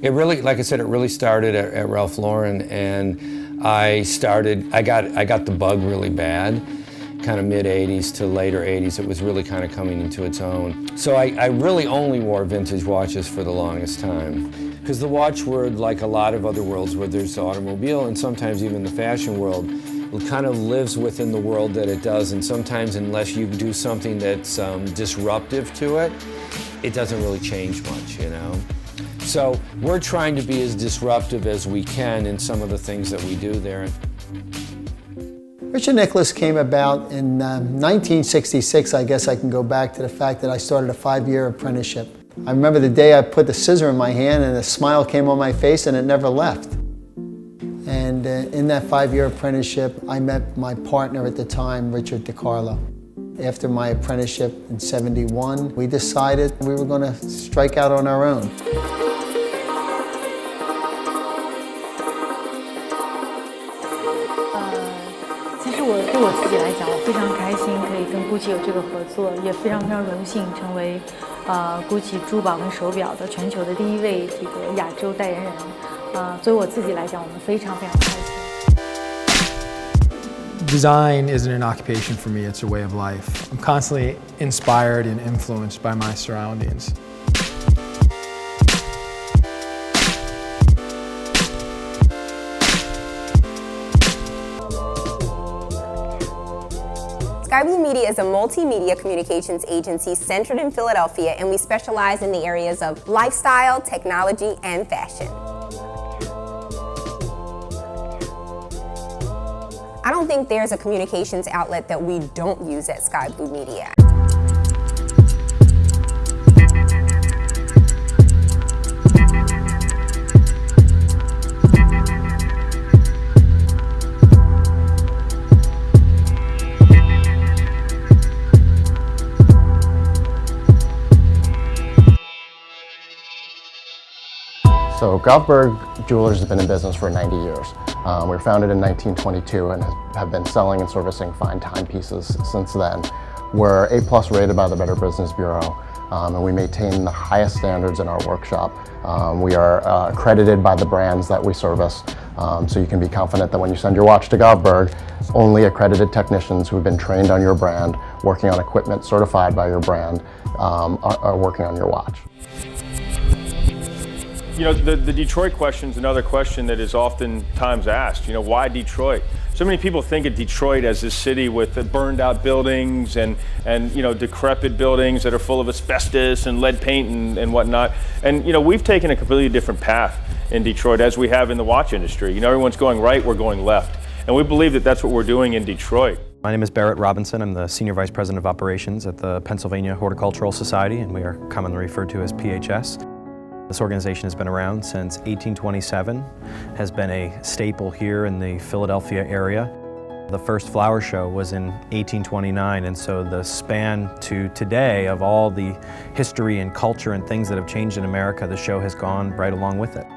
It really, like I said, it really started at Ralph Lauren, and I got the bug really bad, kind of mid-'80s to later '80s. It was really kind of coming into its own. So I really only wore vintage watches for the longest time. Because the watch world, like a lot of other worlds where there's the automobile and sometimes even the fashion world, it kind of lives within the world that it does, and sometimes unless you do something that's disruptive to it, it doesn't really change much, you know? So we're trying to be as disruptive as we can in some of the things that we do there. Richard Nicholas came about in 1966. I guess I can go back to the fact that I started a 5-year apprenticeship. I remember the day I put the scissor in my hand and a smile came on my face and it never left. And in that 5-year apprenticeship, I met my partner at the time, Richard DiCarlo. After my apprenticeship in '71, we decided we were going to strike out on our own. 其实对我自己来讲，我非常开心可以跟 GUCCI 有这个合作，也非常荣幸成为GUCCI 珠宝跟手表的全球的第1位这个亚洲代言人。作为我自己来讲，我们非常开心。Design isn't an occupation for me, it's a way of life. I'm constantly inspired and influenced by my surroundings. Sky Blue Media is a multimedia communications agency centered in Philadelphia, and we specialize in the areas of lifestyle, technology, and fashion. I don't think there's a communications outlet that we don't use at Sky Blue Media. So Grauberg Jewelers has been in business for 90 years. We were founded in 1922 and have been selling and servicing fine timepieces since then. We're A+ rated by the Better Business Bureau, and we maintain the highest standards in our workshop. We are accredited by the brands that we service, so you can be confident that when you send your watch to Grauberg, only accredited technicians who have been trained on your brand, working on equipment certified by your brand, are working on your watch. You know, the Detroit question is another question that is oftentimes asked. You know, why Detroit? So many people think of Detroit as this city with the burned out buildings and you know, decrepit buildings that are full of asbestos and lead paint and whatnot. And you know, we've taken a completely different path in Detroit, as we have in the watch industry. You know, everyone's going right, we're going left. And we believe that that's what we're doing in Detroit. My name is Barrett Robinson. I'm the Senior Vice President of Operations at the Pennsylvania Horticultural Society, and we are commonly referred to as PHS. This organization has been around since 1827, has been a staple here in the Philadelphia area. The first flower show was in 1829, and so the span to today of all the history and culture and things that have changed in America, the show has gone right along with it.